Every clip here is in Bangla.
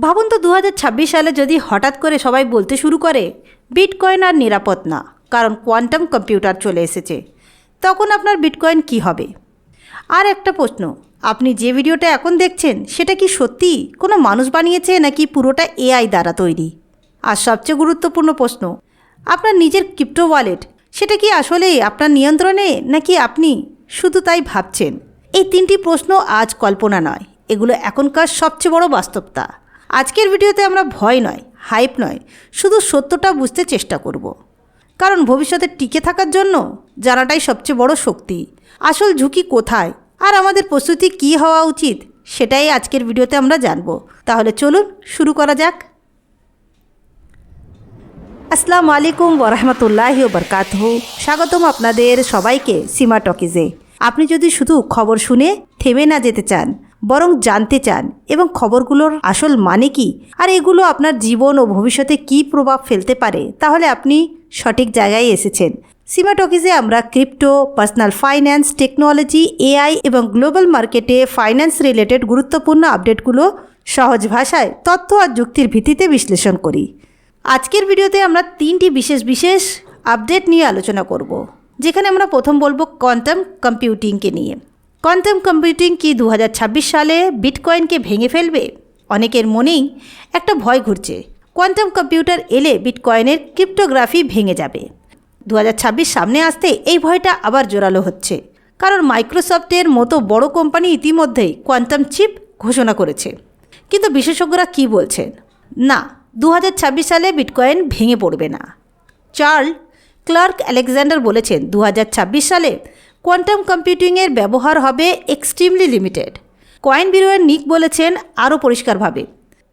ভাবুন তো 2026 সালে যদি হঠাৎ করে সবাই বলতে শুরু করে বিটকয়েন আর নিরাপদ না, কারণ কোয়ান্টাম কম্পিউটার চলে এসেছে, তখন আপনার বিটকয়েন কি হবে? আর একটা প্রশ্ন, আপনি যে ভিডিওটা এখন দেখছেন সেটা কি সত্যি কোনো মানুষ বানিয়েছে নাকি পুরোটা এআই দ্বারা তৈরি? আর সবচেয়ে গুরুত্বপূর্ণ প্রশ্ন, আপনার নিজের ক্রিপ্টো ওয়ালেট সেটা কি আসলেই আপনার নিয়ন্ত্রণে নাকি আপনি শুধু তাই ভাবছেন? এই তিনটি প্রশ্ন আজ কল্পনা নয়, এগুলো এখনকার সবচেয়ে বড় বাস্তবতা। আজকের ভিডিওতে আমরা ভয় নয়, হাইপ নয়, শুধু সত্যটা বুঝতে চেষ্টা করব। কারণ ভবিষ্যতে টিকে থাকার জন্য জানাটাই সবচেয়ে বড় শক্তি। আসল ঝুঁকি কোথায় আর আমাদের প্রস্তুতি কী হওয়া উচিত সেটাই আজকের ভিডিওতে আমরা জানব। তাহলে চলুন শুরু করা যাক। আসসালামু আলাইকুম ওরহমতুল্লাহি ওবরকাতুহু। স্বাগতম আপনাদের সবাইকে সীমা টকিজে। আপনি যদি শুধু খবর শুনে থেমে না যেতে চান, বরং জানতে চান এবং খবরগুলোর আসল মানে কি আর এগুলো আপনার জীবন ও ভবিষ্যতে কী প্রভাব ফেলতে পারে, তাহলে আপনি সঠিক জায়গায় এসেছেন। সীমা টকিজে আমরা crypto, personal finance, technology, AI এবং গ্লোবাল মার্কেটে ফাইন্যান্স রিলেটেড গুরুত্বপূর্ণ আপডেটগুলো সহজ ভাষায় তথ্য আর যুক্তির ভিত্তিতে বিশ্লেষণ করি। আজকের ভিডিওতে আমরা তিনটি বিশেষ আপডেট নিয়ে আলোচনা করব, যেখানে আমরা প্রথম বলবো কোয়ান্টাম কম্পিউটিংকে নিয়ে। কোয়ান্টাম কম্পিউটিং কি 2026 সালে বিটকয়েনকে ভেঙে ফেলবে? অনেকের মনেই একটা ভয় ঘুরছে, কোয়ান্টাম কম্পিউটার এলে বিটকয়েনের ক্রিপ্টোগ্রাফি ভেঙে যাবে। 2026 সামনে আসতে এই ভয়টা আবার জোরালো হচ্ছে, কারণ মাইক্রোসফটের মতো বড় কোম্পানি ইতিমধ্যেই কোয়ান্টাম চিপ ঘোষণা করেছে। কিন্তু বিশেষজ্ঞরা কি বলছেন? না, 2026 সালে বিটকয়েন ভেঙে পড়বে না। চার্লস ক্লার্ক আলেকজান্ডার বলেছেন 2026 সালে কোয়ান্টাম কম্পিউটিংয়ের ব্যবহার হবে এক্সট্রিমলি লিমিটেড। কয়েন ব্যুরোর নিক বলেছেন আরও পরিষ্কারভাবে,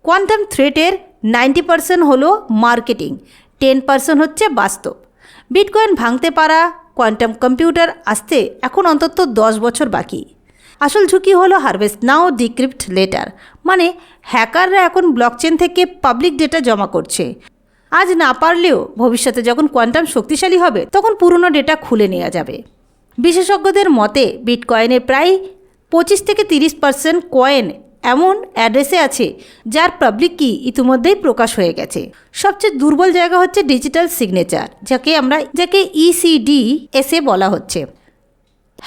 কোয়ান্টাম থ্রেটের 90% হলো মার্কেটিং, 10% হচ্ছে বাস্তব। বিটকয়েন ভাঙতে পারা কোয়ান্টাম কম্পিউটার আসতে এখন অন্তত 10 বছর বাকি। আসল ঝুঁকি হলো হারভেস্ট নাও ডিক্রিপ্ট লেটার, মানে হ্যাকাররা এখন ব্লকচেন থেকে পাবলিক ডেটা জমা করছে। আজ না পারলেও ভবিষ্যতে যখন কোয়ান্টাম শক্তিশালী হবে তখন পুরনো ডেটা খুলে নেওয়া যাবে। বিশেষজ্ঞদের মতে বিটকয়েনের প্রায় 25 থেকে 30% কয়েন এমন অ্যাড্রেসে আছে যার পাবলিক কি ইতিমধ্যেই প্রকাশ হয়ে গেছে। সবচেয়ে দুর্বল জায়গা হচ্ছে ডিজিটাল সিগনেচার, যাকে ECDSA বলা হচ্ছে।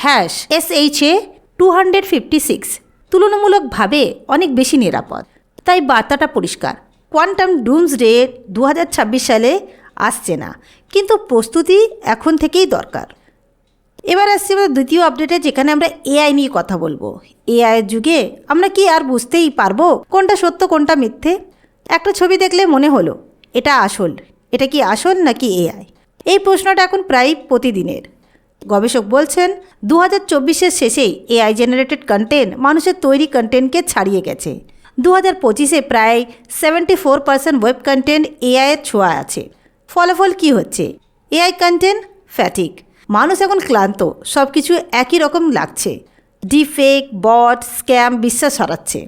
হ্যাশ SHA 256 তুলনামূলকভাবে অনেক বেশি নিরাপদ। তাই বার্তাটা পরিষ্কার, কোয়ান্টাম ডুমসডে 2026 সালে আসছে না, কিন্তু প্রস্তুতি এখন থেকেই দরকার। এবার আসছি আমরা দ্বিতীয় আপডেটে, যেখানে আমরা এআই নিয়ে কথা বলবো। এআইয়ের যুগে আমরা কি আর বুঝতেই পারবো কোনটা সত্য কোনটা মিথ্যে? একটা ছবি দেখলে মনে হলো এটা আসল, এটা কি আসল নাকি এআই? এই প্রশ্নটা এখন প্রায় প্রতিদিনের। গবেষক বলছেন 2024-এর শেষেই এআই জেনারেটেড কন্টেন্ট মানুষের তৈরি কন্টেন্টকে ছাড়িয়ে গেছে। 2025-এ প্রায় 74% ওয়েব কন্টেন্ট এআইয়ের ছোঁয়া আছে। ফলাফল কি হচ্ছে? AI content fatigue. মানুষ এখন ক্লান্ত, সব কিছু একই রকম লাগছে। ডিফেক, বট, স্ক্যাম বিশ্বাস হারাচ্ছে।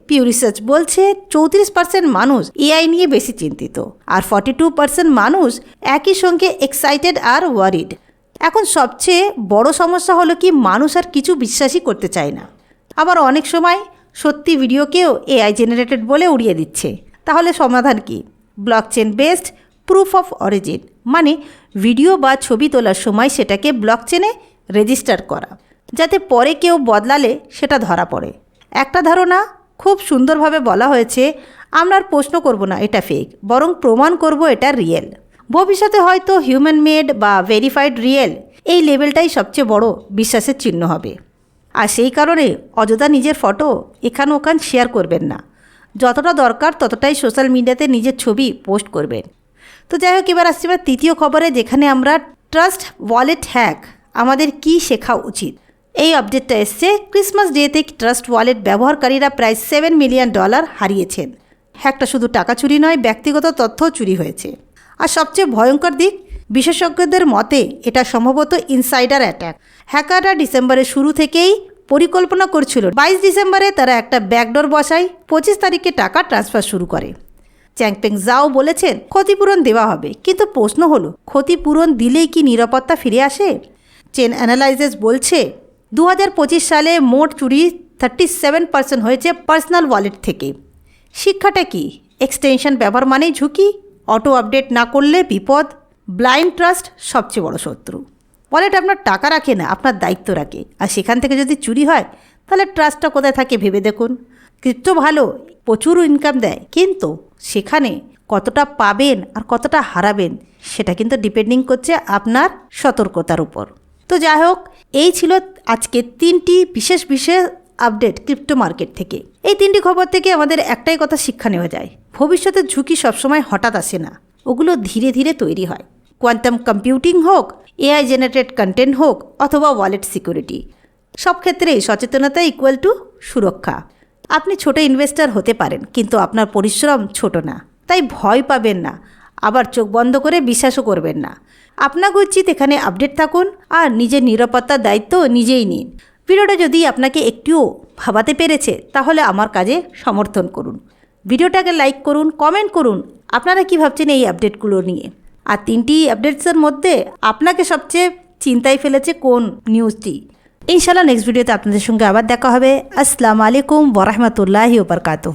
পিউ রিসার্চ বলছে 34% মানুষ এআই নিয়ে বেশি চিন্তিত, আর 42% মানুষ একই সঙ্গে এক্সাইটেড আর ওয়ারিড। এখন সবচেয়ে বড় সমস্যা হলো কি, মানুষ আর কিছু বিশ্বাসই করতে চায় না। আবার অনেক সময় সত্যি ভিডিওকেও এআই জেনারেটেড বলে উড়িয়ে দিচ্ছে। তাহলে সমাধান কি? Blockchain based proof of origin, মানে ভিডিও বা ছবি তোলার সময় সেটাকে ব্লকচেনে রেজিস্টার করা, যাতে পরে কেউ বদলালে সেটা ধরা পড়ে। একটা ধারণা খুব সুন্দরভাবে বলা হয়েছে, আমরা আর প্রশ্ন করব না এটা ফেক, বরং প্রমাণ করব এটা রিয়েল। ভবিষ্যতে হয়তো হিউম্যান মেড বা ভেরিফাইড রিয়েল এই লেভেলটাই সবচেয়ে বড় বিশ্বাসের চিহ্ন হবে। আর সেই কারণে অযথা নিজের ফটো এখান ওখান শেয়ার করবেন না। যতটা দরকার ততটাই সোশ্যাল মিডিয়াতে নিজের ছবি পোস্ট করবেন। তো যাই হোক, এবার আসছি আমরা তৃতীয় খবরে, যেখানে আমরা ট্রাস্ট ওয়ালেট হ্যাক আমাদের কি শেখা উচিত। এই আপডেটটা এসছে ক্রিসমাস ডেতে ট্রাস্ট ওয়ালেট ব্যবহারকারীরা প্রায় $7 মিলিয়ন হারিয়েছেন। হ্যাকটা শুধু টাকা চুরি নয়, ব্যক্তিগত তথ্যও চুরি হয়েছে। আর সবচেয়ে ভয়ঙ্কর দিক, বিশেষজ্ঞদের মতে এটা সম্ভবত ইনসাইডার অ্যাট্যাক। হ্যাকাররা ডিসেম্বরের শুরু থেকেই পরিকল্পনা করছিল। 22 ডিসেম্বরে তারা একটা ব্যাকডোর বসায়, 25 তারিখে টাকা ট্রান্সফার শুরু করে। চ্যাংপেং জাও বলেছেন ক্ষতিপূরণ দেওয়া হবে, কিন্তু প্রশ্ন হলো ক্ষতিপূরণ দিলেই কি নিরাপত্তা ফিরে আসে? চেন অ্যানালাইসিস বলছে 2025 সালে মোট চুরি 37% হয়েছে পার্সোনাল ওয়ালেট থেকে। শিক্ষাটা কি? এক্সটেনশন ব্যবহার মানেই ঝুঁকি, অটো আপডেট না করলে বিপদ, ব্লাইন্ড ট্রাস্ট সবচেয়ে বড় শত্রু। ওয়ালেট আপনার টাকা রাখে না, আপনার দায়িত্ব রাখে, আর সেখান থেকে যদি চুরি হয় তাহলে ট্রাস্টটা কোথায় থাকে ভেবে দেখুন। ক্রিপ্টো ভালো, প্রচুর ইনকাম দেয়, কিন্তু সেখানে কতটা পাবেন আর কতটা হারাবেন সেটা কিন্তু ডিপেন্ডিং করছে আপনার সতর্কতার উপর। তো যাই হোক, এই ছিল আজকে 3টি বিশেষ আপডেট ক্রিপ্টো মার্কেট থেকে। এই 3টি খবর থেকে আমাদের একটাই কথা শিক্ষা নেওয়া যায়, ভবিষ্যতের ঝুঁকি সবসময় হঠাৎ আসে না, ওগুলো ধীরে ধীরে তৈরি হয়। কোয়ান্টাম কম্পিউটিং হোক, এআই জেনারেটেড কন্টেন্ট হোক, অথবা ওয়ালেট সিকিউরিটি, সব ক্ষেত্রেই সচেতনতা ইকুয়াল টু সুরক্ষা। আপনি ছোট ইনভেস্টর হতে পারেন, কিন্তু আপনার পরিশ্রম ছোট না, তাই ভয় পাবেন না, আবার চোখ বন্ধ করে বিশ্বাসও করবেন না। আপনাকে উচিত এখানে আপডেট থাকুন আর নিজের নিরাপত্তার দায়িত্ব নিজেই নিন। ভিডিওটা যদি আপনাকে একটুও ভাবাতে পেরেছে তাহলে আমার কাজে সমর্থন করুন, ভিডিওটাকে লাইক করুন, কমেন্ট করুন আপনারা কী ভাবছেন এই আপডেটগুলো নিয়ে। আর 3টি আপডেটসের মধ্যে আপনাকে সবচেয়ে চিন্তায় ফেলেছে কোন নিউজটি। ইনশাআল্লাহ নেক্সট ভিডিওতে আপনাদের সঙ্গে আবার দেখা হবে। আসসালামু আলাইকুম ওয়া রাহমাতুল্লাহি ওয়া বারাকাতুহু।